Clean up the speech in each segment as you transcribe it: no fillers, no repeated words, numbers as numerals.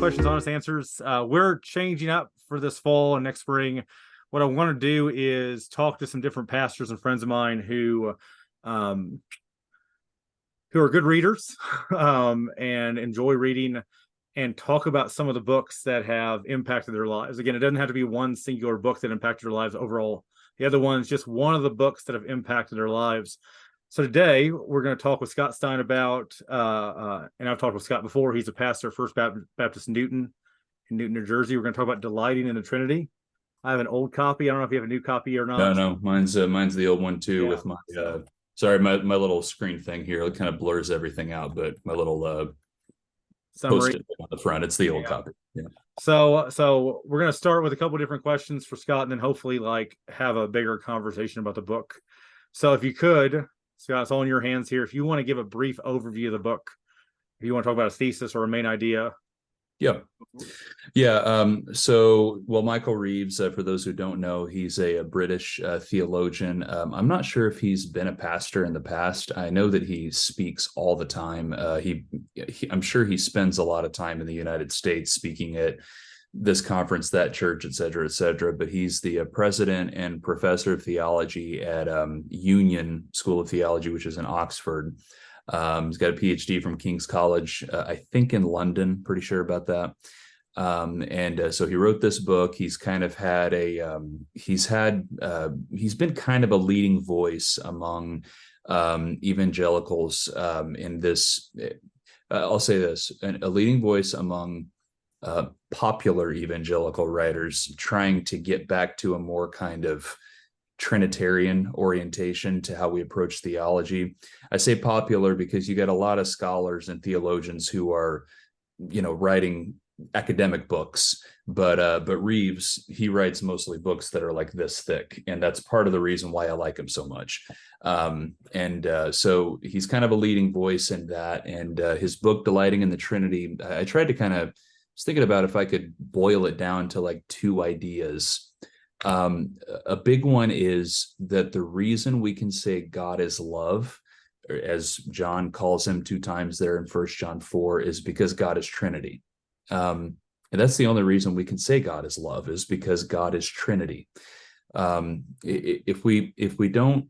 questions, honest answers. We're changing up for this fall and next spring. What I want to do is talk to some different pastors and friends of mine um, who are good readers and enjoy reading, and talk about some of the books that have impacted their lives. Again, it doesn't have to be one singular book that impacted their lives overall. The other one is just one of the books that have impacted their lives. So today we're going to talk with Scott Stine about, and I've talked with Scott before. He's a pastor at First Baptist in Newton, New Jersey. We're going to talk about delighting in the Trinity. I have an old copy. I don't know if you have a new copy or not. No, mine's the old one too. Yeah. With my sorry, my little screen thing here, it kind of blurs everything out, but my little post-it on the front, it's the old copy. Yeah. So we're going to start with a couple different questions for Scott, and then hopefully have a bigger conversation about the book. So if you could, Scott, it's all in your hands here. If you want to give a brief overview of the book, if you want to talk about a thesis or a main idea. So Michael Reeves, for those who don't know, he's a British theologian. I'm not sure if he's been a pastor in the past. I know that he speaks all the time. I'm sure he spends a lot of time in the United States speaking at this conference, that church, et cetera, but he's the president and professor of theology at Union School of Theology, which is in Oxford. He's got a PhD from King's College, I think in London, pretty sure about that. So he wrote this book. He's kind of had he's been kind of a leading voice among evangelicals in this, I'll say this, a leading voice among popular evangelical writers trying to get back to a more kind of Trinitarian orientation to how we approach theology. I say popular because you got a lot of scholars and theologians who are, writing academic books, but Reeves, he writes mostly books that are like this thick, and that's part of the reason why I like him so much. So he's kind of a leading voice in that, and his book Delighting in the Trinity, I tried to kind of was thinking about if I could boil it down to like two ideas. A big one is that the reason we can say God is love, as John calls him 2 times there in 1 John 4, is because God is Trinity. And that's the only reason we can say God is love, is because God is Trinity. If we don't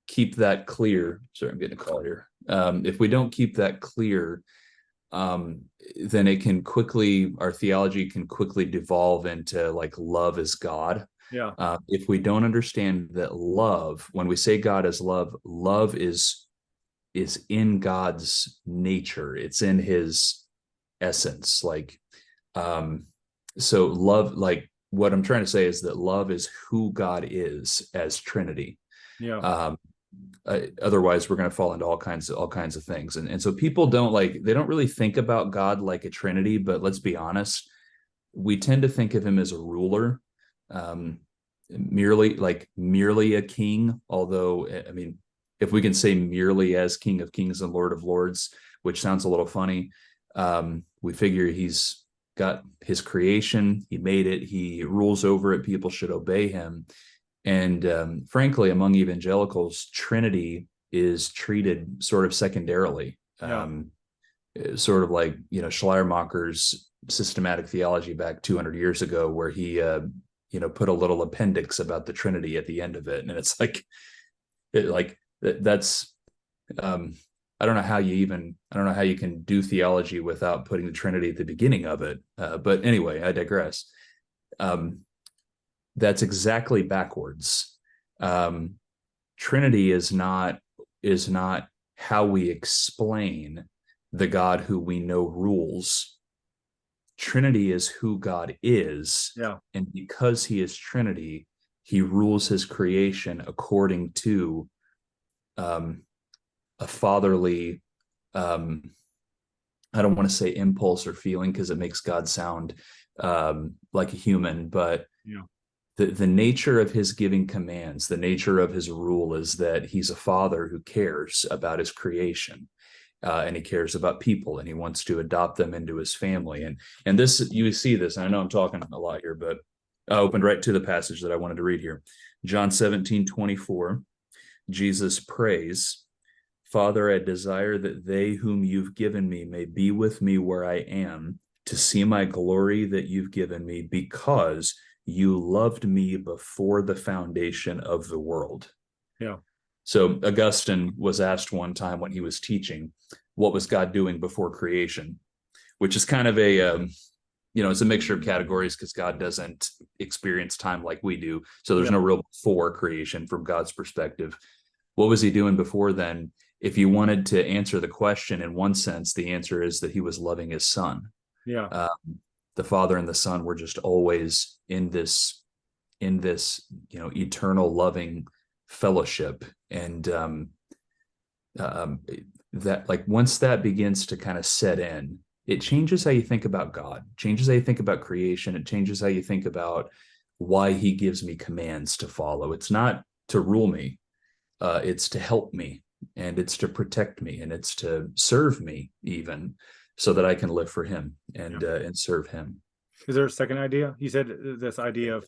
keep that clear, sorry, I'm getting a call here. If we don't keep that clear, then our theology can quickly devolve into like love is God. Yeah. If we don't understand that love, when we say God is love, love is in God's nature. It's in his essence. So love, like what I'm trying to say is that love is who God is as Trinity. Yeah. Otherwise we're going to fall into all kinds of things. And so people they don't really think about God like a Trinity, but let's be honest, we tend to think of him as a ruler, merely a king. Although, I mean, if we can say merely as King of Kings and Lord of Lords, which sounds a little funny, we figure he's got his creation, he made it, he rules over it, people should obey him. And frankly, among evangelicals, Trinity is treated sort of secondarily. Sort of like, Schleiermacher's systematic theology back 200 years ago, where he put a little appendix about the Trinity at the end of it. And it's that's I don't know how you can do theology without putting the Trinity at the beginning of it. But anyway, I digress. That's exactly backwards. Trinity is not how we explain the God who we know rules. Trinity is who God is. Yeah. And because he is Trinity, he rules his creation according to a fatherly, I don't want to say impulse or feeling because it makes God sound like a human, but the nature of his giving commands, the nature of his rule is that he's a father who cares about his creation. And he cares about people, and he wants to adopt them into his family. And this, you see this, and I know I'm talking a lot here, but I opened right to the passage that I wanted to read here. John 17:24, Jesus prays, Father, I desire that they whom you've given me may be with me where I am, to see my glory that you've given me, because you loved me before the foundation of the world. Yeah. So Augustine was asked one time when he was teaching, what was God doing before creation? Which is kind of a, it's a mixture of categories, because God doesn't experience time like we do. So there's Yeah. no real before creation from God's perspective. What was he doing before then? If you wanted to answer the question in one sense, the answer is that he was loving his son. Yeah. The Father and the Son were just always in this, eternal loving fellowship. And that, like, once that begins to kind of set in, it changes how you think about God, changes how you think about creation. It changes how you think about why he gives me commands to follow. It's not to rule me. It's to help me, and it's to protect me, and it's to serve me, even, so that I can live for him and serve him. Is there a second idea? You said this idea of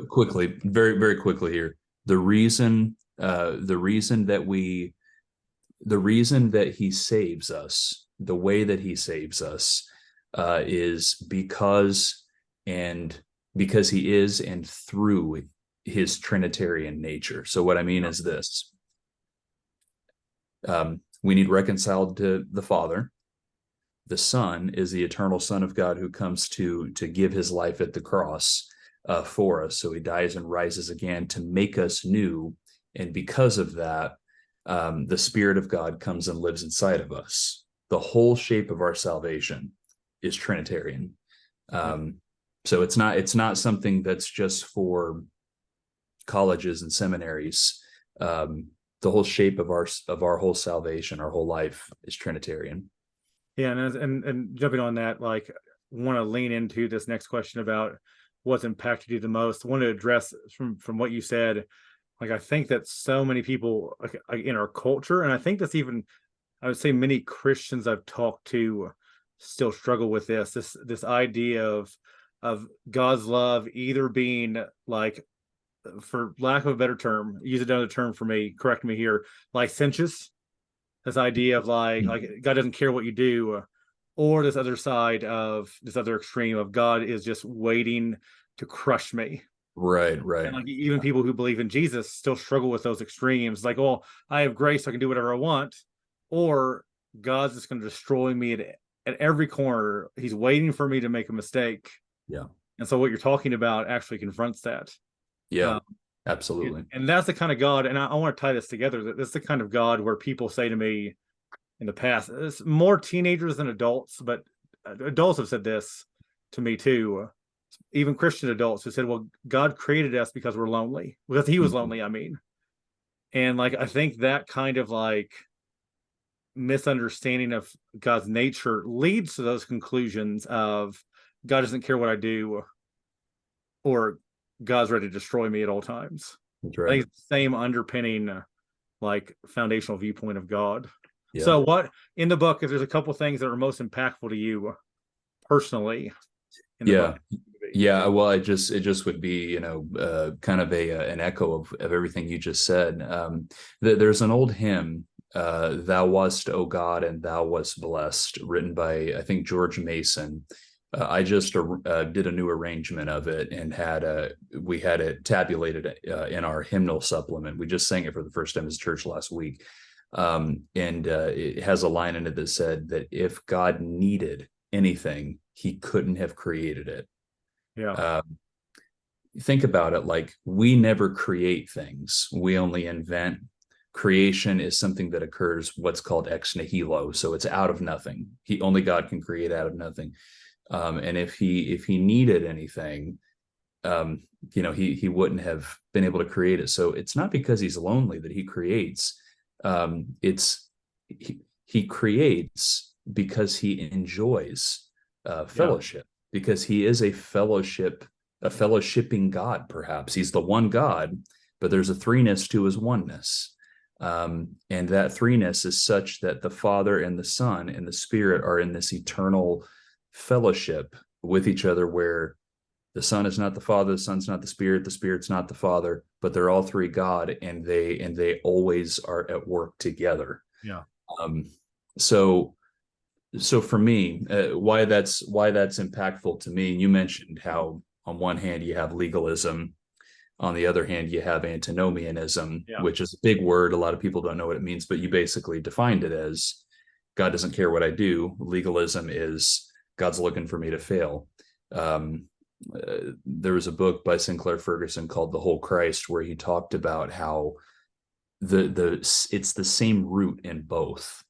Quickly, very, very quickly here. The reason that he saves us, the way that he saves us, is because he is, and through his Trinitarian nature. So what I mean is this: we need reconciled to the Father. The Son is the eternal Son of God, who comes to give his life at the cross for us. So he dies and rises again to make us new. And because of that, the Spirit of God comes and lives inside of us. The whole shape of our salvation is Trinitarian. So it's not something that's just for colleges and seminaries. The whole shape of our whole salvation, our whole life, is Trinitarian. Yeah, and jumping on that, like, want to lean into this next question about what's impacted you the most. I want to address from what you said. Like, I think that so many people, like, in our culture, and I think that's even, I would say, many Christians I've talked to still struggle with this idea of God's love either being, like, for lack of a better term, use another term for me, correct me here, licentious. This idea of like God doesn't care what you do, or this other side of this other extreme of God is just waiting to crush me. Right. And like, even people who believe in Jesus still struggle with those extremes. Like, oh, I have grace, so I can do whatever I want, or God's just going to destroy me at every corner. He's waiting for me to make a mistake. Yeah. And so what you're talking about actually confronts that. Yeah, absolutely. And that's the kind of God, and I want to tie this together. That this is the kind of God where people say to me in the past, it's more teenagers than adults, but adults have said this to me too. Even Christian adults who said, well, God created us because we're lonely, because he was lonely, I mean. And like, I think that kind of like misunderstanding of God's nature leads to those conclusions of God doesn't care what I do, or God's ready to destroy me at all times. That's right. I think it's the same underpinning, like, foundational viewpoint of God. Yeah. So what in the book, if there's a couple things that are most impactful to you personally in the book? Yeah, well, it just would be, kind of an echo of everything you just said. There's an old hymn, "Thou wast, O God, and Thou wast blessed," written by, I think, George Mason. I just did a new arrangement of it, and we had it tabulated in our hymnal supplement. We just sang it for the first time as a church last week. And it has a line in it that said that if God needed anything, he couldn't have created it. Yeah. Think about it. Like, we never create things, we only invent. Creation is something that occurs what's called ex nihilo, so it's out of nothing. Only God can create out of nothing. And if he needed anything, he wouldn't have been able to create it. So it's not because he's lonely that he creates. He creates because he enjoys fellowship, because he is a fellowshipping God. Perhaps he's the one God, but there's a threeness to his oneness. And that threeness is such that the Father and the Son and the Spirit are in this eternal fellowship with each other, where the Son is not the Father, the Son's not the Spirit's not the Father, but they're all three God, and they always are at work together. Yeah. So So for me, why that's impactful to me. You mentioned how on one hand you have legalism, on the other hand you have antinomianism, Yeah. which is a big word. A lot of people don't know what it means, but you basically defined it as God doesn't care what I do. Legalism is God's looking for me to fail. Um, there was a book by Sinclair Ferguson called The Whole Christ, where he talked about how it's the same root in both.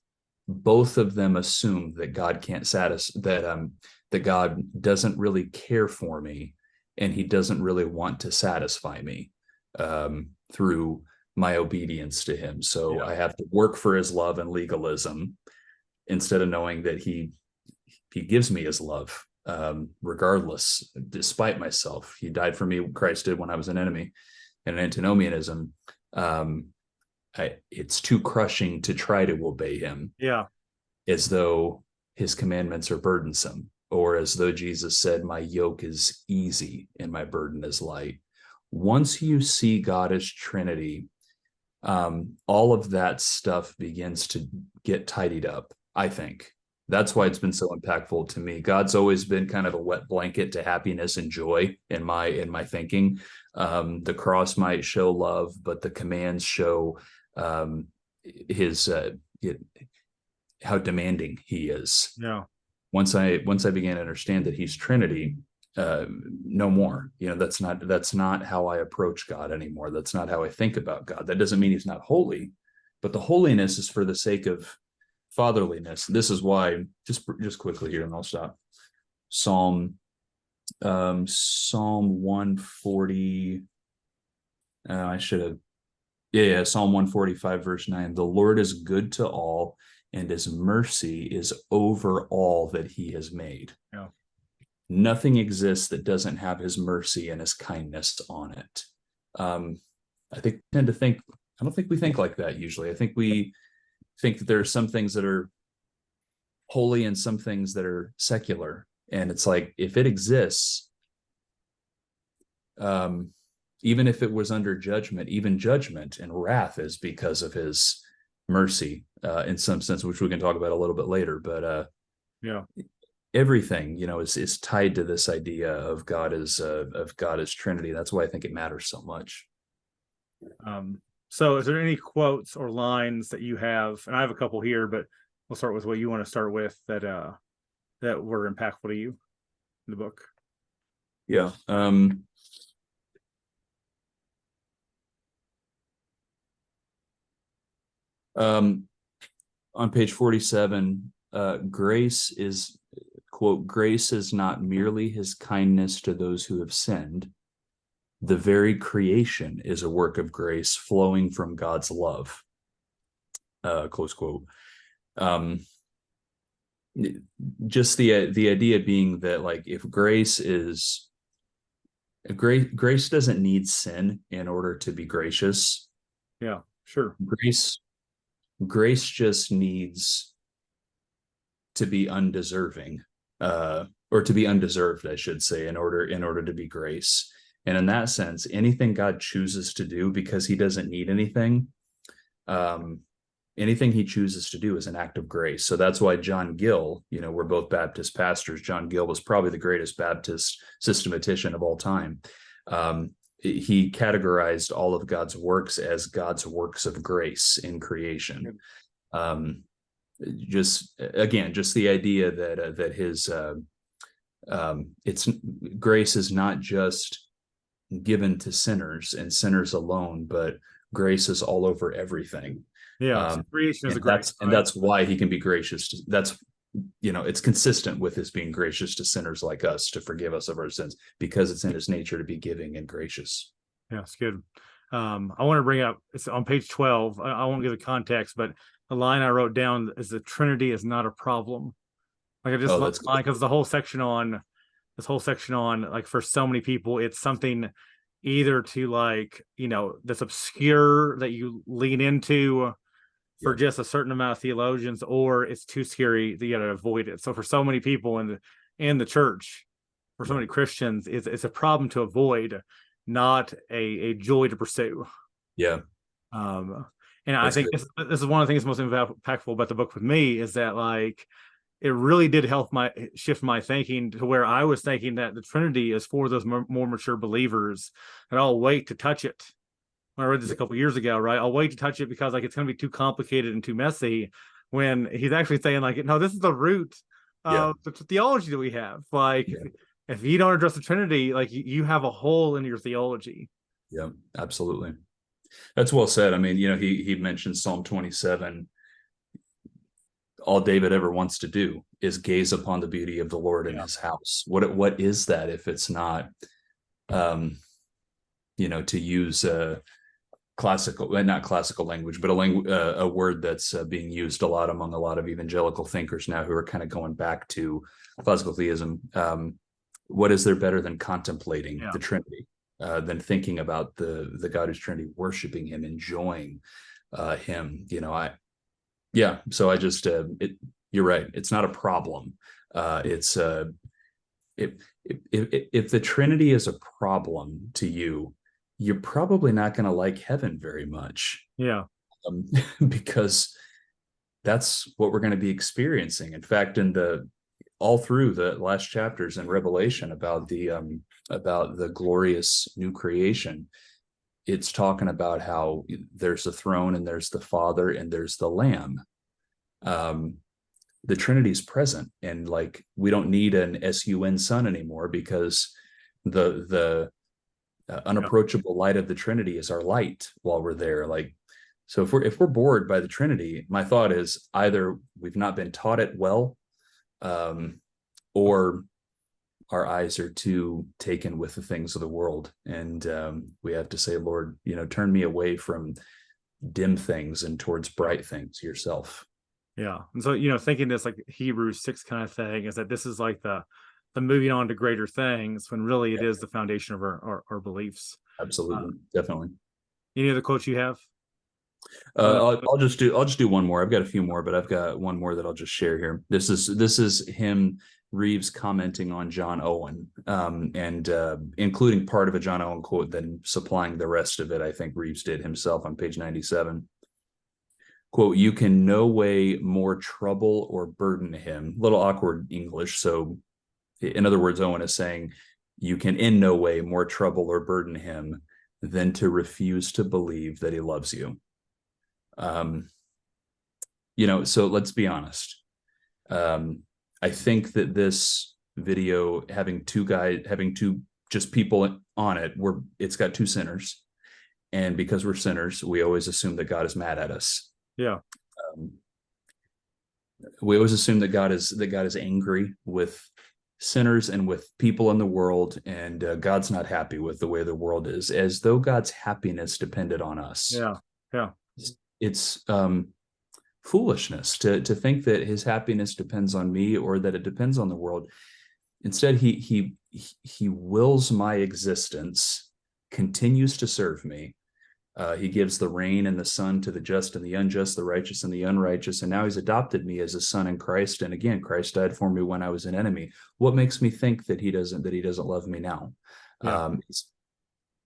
Both of them assume that God can't satisfy, that God doesn't really care for me, and he doesn't really want to satisfy me through my obedience to him. So Yeah. I have to work for his love and legalism, instead of knowing that he gives me his love regardless, despite myself. He died for me, Christ did, when I was an enemy. And antinomianism, um, it's too crushing to try to obey him, Yeah. as though his commandments are burdensome, or as though Jesus said, my yoke is easy and my burden is light. Once you see God as Trinity, all of that stuff begins to get tidied up, I think. That's why it's been so impactful to me. God's always been kind of a wet blanket to happiness and joy in my thinking. The cross might show love, but the commands show his how demanding he is. Yeah. Once I began to understand that he's Trinity, no more. That's not how I approach God anymore. That's not how I think about God. That doesn't mean he's not holy, but the holiness is for the sake of fatherliness. This is why, just quickly here, and I'll stop. Psalm 140. I should have. Yeah, Psalm 145, verse 9. The Lord is good to all, and his mercy is over all that he has made. Yeah. Nothing exists that doesn't have his mercy and his kindness on it. I think I tend to think, I don't think we think like that usually. I think we think that there are some things that are holy and some things that are secular. And it's like, if it exists, even if it was under judgment, even judgment and wrath is because of his mercy, in some sense, which we can talk about a little bit later. But Yeah. everything, is tied to this idea of God as Trinity. That's why I think it matters so much. So is there any quotes or lines that you have? And I have a couple here, but we'll start with what you want to start with that were impactful to you in the book. Yeah. On page 47, grace is, quote, grace is not merely his kindness to those who have sinned. The very creation is a work of grace flowing from God's love. Close quote. Just the idea being that, like, if grace doesn't need sin in order to be gracious. Yeah, sure. Grace just needs to be undeserving, or to be undeserved, I should say, in order to be grace. And in that sense, anything God chooses to do, because he doesn't need anything, anything he chooses to do is an act of grace. So that's why John Gill, we're both Baptist pastors. John Gill was probably the greatest Baptist systematician of all time. He categorized all of God's works as God's works of grace in creation. Just the idea that his it's grace is not just given to sinners and sinners alone, but grace is all over everything. Yeah, creation is a grace, right? And that's why he can be gracious. It's consistent with his being gracious to sinners like us, to forgive us of our sins, because it's in his nature to be giving and gracious. Yeah, it's good. I want to bring up, it's on page 12. I won't give the context, but the line I wrote down is the Trinity is not a problem. Like, I just love the line, because this whole section on, like, for so many people, it's something either to, like, that's obscure that you lean into for just a certain amount of theologians, or it's too scary that you gotta avoid it. So for so many people in the church, for so many Christians, it's a problem to avoid, not a joy to pursue. Yeah. And I think this is one of the things most impactful about the book with me, is that, like, it really did help my shift my thinking to where I was thinking that the Trinity is for those more mature believers, and I'll wait to touch it. When I read this a couple years ago, right? I'll wait to touch it because like it's going to be too complicated and too messy. When he's actually saying like, no, this is the root Yeah. of the theology that we have. Like, Yeah. if you don't address the Trinity, like you have a hole in your theology. Yeah, absolutely. That's well said. I mean, he mentioned Psalm 27. All David ever wants to do is gaze upon the beauty of the Lord in Yeah. his house. What is that if it's not, to use classical, not classical language, but a word that's being used a lot among a lot of evangelical thinkers now who are kind of going back to classical theism. What is there better than contemplating the Trinity, than thinking about the God who's Trinity, worshiping him, enjoying him? So I just, you're right. It's not a problem. It's if the Trinity is a problem to you, you're probably not going to like heaven very much. Yeah. Because that's what we're going to be experiencing. In fact, all through the last chapters in Revelation about the glorious new creation, it's talking about how there's a throne and there's the Father and there's the Lamb. The Trinity's present, and like we don't need an SUN son anymore because the unapproachable light of the Trinity is our light while we're there. Like, so if we're bored by the Trinity, my thought is either we've not been taught it well, or our eyes are too taken with the things of the world, and we have to say, Lord, turn me away from dim things and towards bright things yourself. Yeah. And so, thinking this like Hebrews 6 kind of thing is that this is like the moving on to greater things when really it is the foundation of our beliefs. Absolutely. Definitely. Any other quotes you have? I'll just do one more. I've got a few more, but I've got one more that I'll just share here. This is him, Reeves, commenting on John Owen, and including part of a John Owen quote, then supplying the rest of it. I think Reeves did himself on page 97. Quote, "You can no way more trouble or burden him." Little awkward English. So in other words, Owen is saying you can in no way more trouble or burden him than to refuse to believe that he loves you. So let's be honest. I think that this video having two just people on it, it's got two sinners. And because we're sinners, we always assume that God is mad at us. Yeah. We always assume that God is angry with sinners and with people in the world, and God's not happy with the way the world is, as though God's happiness depended on us. Yeah. It's foolishness to think that his happiness depends on me or that it depends on the world. Instead, he wills my existence, continues to serve me. He gives the rain and the sun to the just and the unjust, the righteous and the unrighteous. And now he's adopted me as a son in Christ. And again, Christ died for me when I was an enemy. What makes me think that he doesn't love me now? Yeah.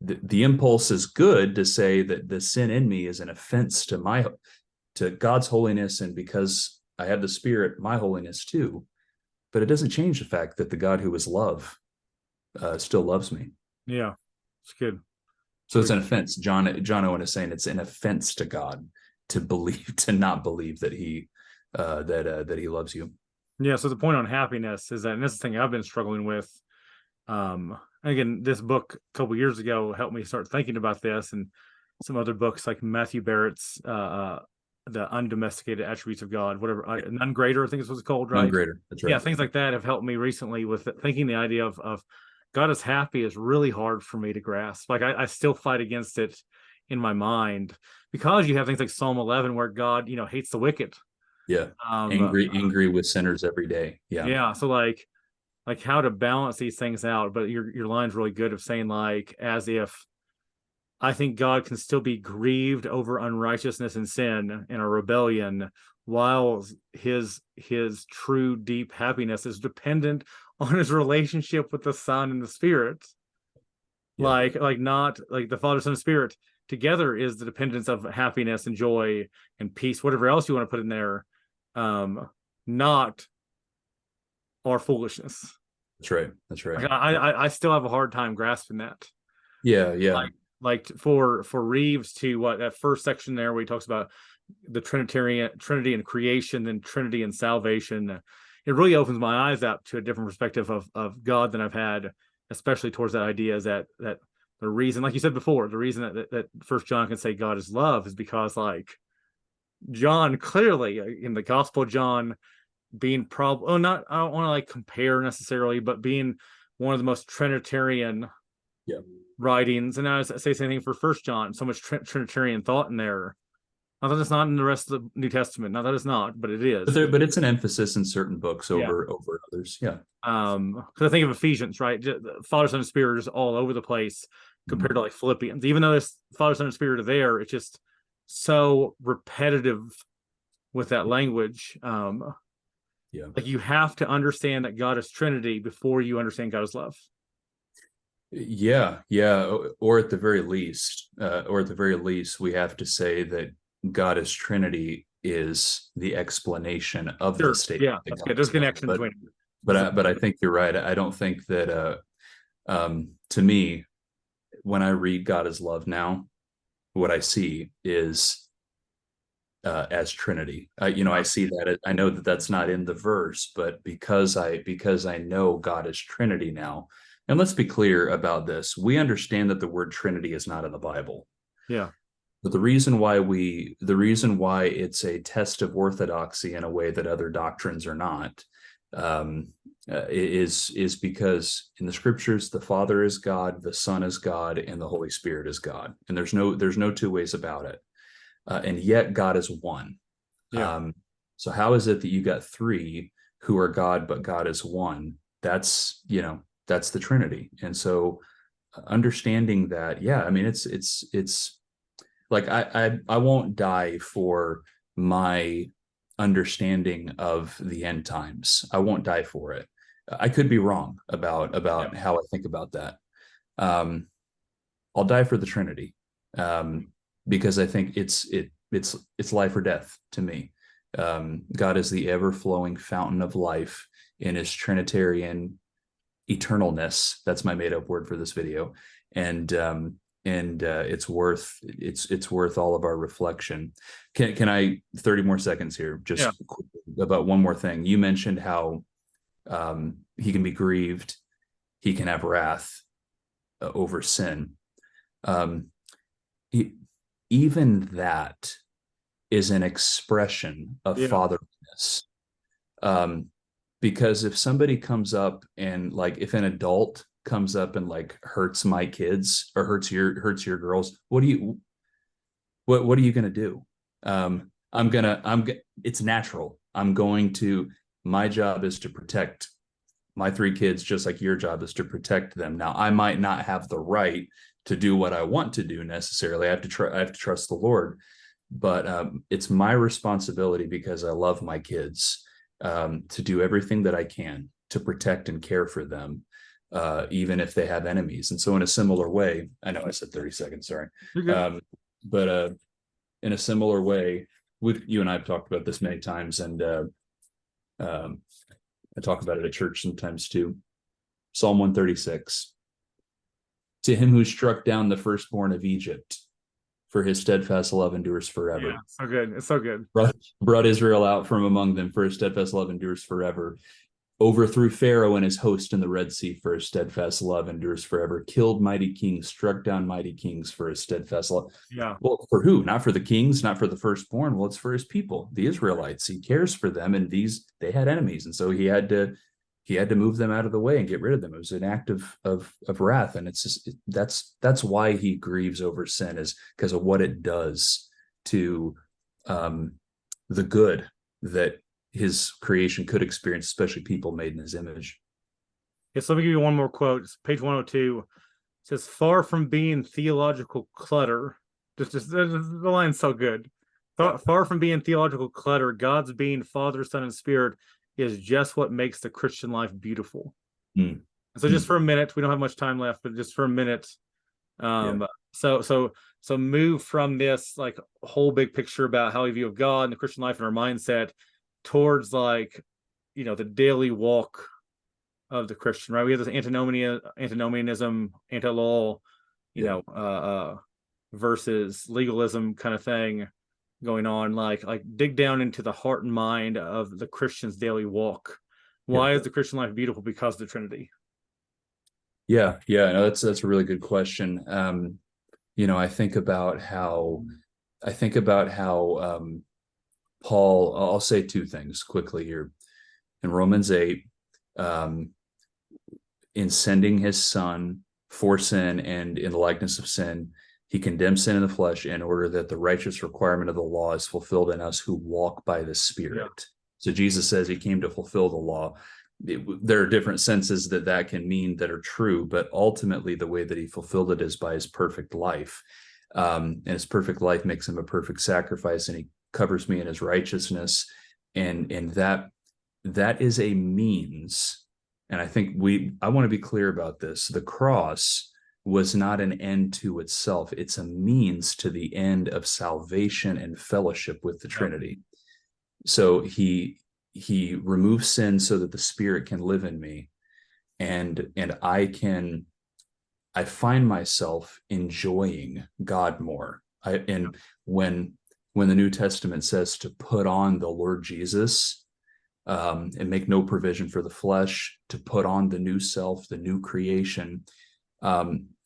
The impulse is good to say that the sin in me is an offense to God's holiness. And because I have the Spirit, my holiness too. But it doesn't change the fact that the God who is love still loves me. Yeah. It's good. So it's an offense. John Owen is saying it's an offense to God to not believe that he loves you. Yeah. So the point on happiness is that, and this is the thing I've been struggling with. Again, this book a couple years ago helped me start thinking about this, and some other books like Matthew Barrett's The Undomesticated Attributes of God, whatever, None Greater, I think is what it's called, right? None Greater. That's right. Yeah, things like that have helped me recently with thinking the idea of God is happy is really hard for me to grasp. Like I still fight against it in my mind because you have things like Psalm 11 where God, hates the wicked. Yeah. Angry with sinners every day. Yeah. Yeah. So like how to balance these things out. But your line's really good of saying like, as if I think God can still be grieved over unrighteousness and sin and a rebellion, while his true deep happiness is dependent on his relationship with the Son and the Spirit. Yeah. Like not like the Father, Son, and Spirit together is the dependence of happiness and joy and peace, whatever else you want to put in there. Not are foolishness. That's right. That's right. Like I still have a hard time grasping that. Yeah, yeah. Like for Reeves to what that first section there where he talks about the Trinitarian Trinity and creation, then Trinity and salvation. It really opens my eyes up to a different perspective of God than I've had, especially towards that idea is that the reason, like you said before, the reason that First John can say God is love is because like John clearly in the Gospel of John being probably not I don't want to like compare necessarily, but being one of the most Trinitarian Yeah. writings, and I say something for First John, so much Trinitarian thought in there. Not that it's not in the rest of the New Testament, not that it's not, but it is. But it's an emphasis in certain books Yeah. over others. Yeah. Because I think of Ephesians, right? Father, Son, and Spirit is all over the place compared to like Philippians. Even though there's Father, Son, and Spirit are there, it's just so repetitive with that language. Yeah. Like you have to understand that God is Trinity before you understand God is love. Yeah, yeah. Or at the very least, we have to say that God as Trinity is the explanation of Sure. the statement. Yeah, that's good. There's a connection between. But I think you're right. I don't think that to me, when I read God as love now, what I see is as Trinity. I see that. I know that that's not in the verse, but because I know God is Trinity now, and let's be clear about this. We understand that the word Trinity is not in the Bible. Yeah. But the reason why it's a test of orthodoxy in a way that other doctrines are not, is because in the scriptures the Father is God, the Son is God, and the Holy Spirit is God, and there's no two ways about it. And yet God is one. Yeah. So how is it that you got three who are God, but God is one? That's the Trinity. And so understanding that, yeah, I mean, it's like I won't die for my understanding of the end times. I won't die for it. I could be wrong about how I think about that. I'll die for the Trinity. Because I think it's life or death to me. God is the ever-flowing fountain of life in his Trinitarian eternalness. That's my made-up word for this video, and it's worth all of our reflection. Can I 30 more seconds here? Just about one more thing. You mentioned how he can be grieved, he can have wrath over sin. Even that is an expression of fatherliness. Because if somebody comes up and like if an adult comes up and like hurts my kids or hurts your girls, what are you gonna do? It's natural. My job is to protect my three kids just like your job is to protect them. Now, I might not have the right to do what I want to do necessarily. I have to trust the Lord, but it's my responsibility because I love my kids to do everything that I can to protect and care for them, even if they have enemies. And so in a similar way, I know I said 30 seconds, sorry. But in a similar way, you and I have talked about this many times, and I talk about it at church sometimes too. Psalm 136. To him who struck down the firstborn of Egypt, for his steadfast love endures forever. Yeah, so good. It's so good. Brought Israel out from among them, for his steadfast love endures forever. Overthrew Pharaoh and his host in the Red Sea, for his steadfast love endures forever. Killed mighty kings, struck down mighty kings, for his steadfast love. Yeah. Well, for who? Not for the kings, not for the firstborn. Well, it's for his people, the Israelites. He cares for them, and they had enemies, and so he had to move them out of the way and get rid of them. It was an act of wrath, and it's just that's why he grieves over sin, is because of what it does to the good that his creation could experience, especially people made in his image. Yes, let me give you one more quote. It's page 102. It says, "Far from being theological clutter," just the line's so good. Far from being theological clutter, God's being Father, Son, and Spirit is just what makes the Christian life beautiful. Mm. So just for a minute, we don't have much time left, but just for a minute, so move from this like whole big picture about how we view of God and the Christian life and our mindset towards like, the daily walk of the Christian, right? We have this antinomianism, anti-law, Yeah. versus legalism kind of thing going on. Like dig down into the heart and mind of the Christian's daily walk. Yeah. Why is the Christian life beautiful? Because of the Trinity. Yeah. Yeah. No, that's a really good question. I think about how Paul, I'll say two things quickly here. In Romans 8, um, in sending his son for sin and in the likeness of sin, he condemns sin in the flesh in order that the righteous requirement of the law is fulfilled in us who walk by the Spirit. Yeah. So Jesus says he came to fulfill the law. There are different senses that can mean that are true, but ultimately the way that he fulfilled it is by his perfect life. And his perfect life makes him a perfect sacrifice, and he covers me in his righteousness. And that is a means. And I think I want to be clear about this. The cross was not an end to itself. It's a means to the end of salvation and fellowship with the Trinity. So he removes sin so that the Spirit can live in me, and I find myself enjoying God more. And when the New Testament says to put on the Lord Jesus, and make no provision for the flesh, to put on the new self, the new creation,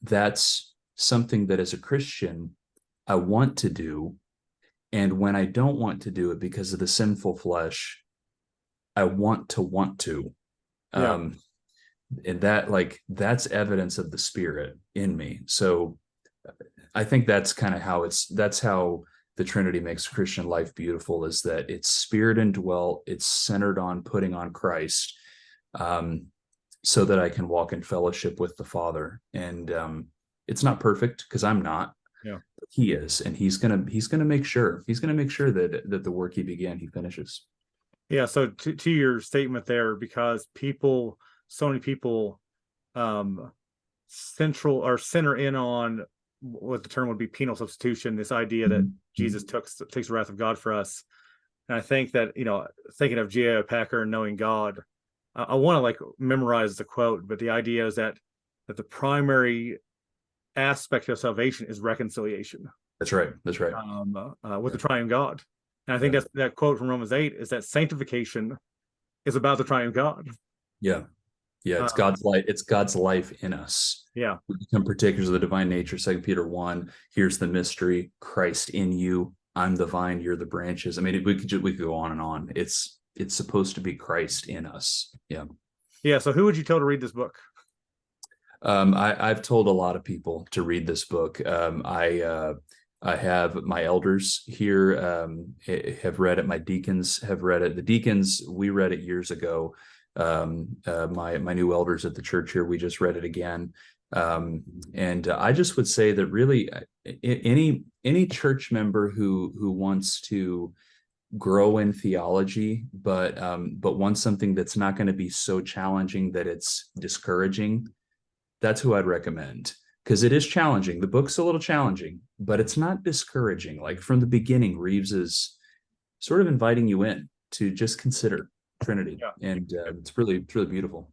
that's something that as a Christian I want to do. And when I don't want to do it because of the sinful flesh, I want to. Yeah. And that's evidence of the Spirit in me. So I think that's kind of that's how the Trinity makes Christian life beautiful, is that it's Spirit indwelt, it's centered on putting on Christ, so that I can walk in fellowship with the Father. And it's not perfect, because I'm not. Yeah. He is, and he's gonna make sure that the work he began, he finishes. Yeah. So to your statement there, because so many people center in on what the term would be penal substitution, this idea that Jesus takes the wrath of God for us. And I think that, thinking of G.A. Packer and knowing God, I want to like memorize the quote, but the idea is that the primary aspect of salvation is reconciliation. That's right. With the triune God. And I think that's that quote from Romans 8 is that sanctification is about the triune God. Yeah. It's God's life. It's God's life in us. Yeah. We become partakers of the divine nature. 2 Peter 1. Here's the mystery: Christ in you. I'm the vine, you're the branches. I mean, we could go on and on. It's supposed to be Christ in us. Yeah. Yeah. So who would you tell to read this book? I've told a lot of people to read this book. I have my elders here have read it. My deacons have read it. The deacons, we read it years ago. My new elders at the church here, we just read it again. And I just would say that really any church member who wants to grow in theology, but wants something that's not going to be so challenging that it's discouraging, that's who I'd recommend. Because it is challenging. The book's a little challenging, but it's not discouraging. Like from the beginning, Reeves is sort of inviting you in to just consider Trinity. Yeah. And it's really beautiful.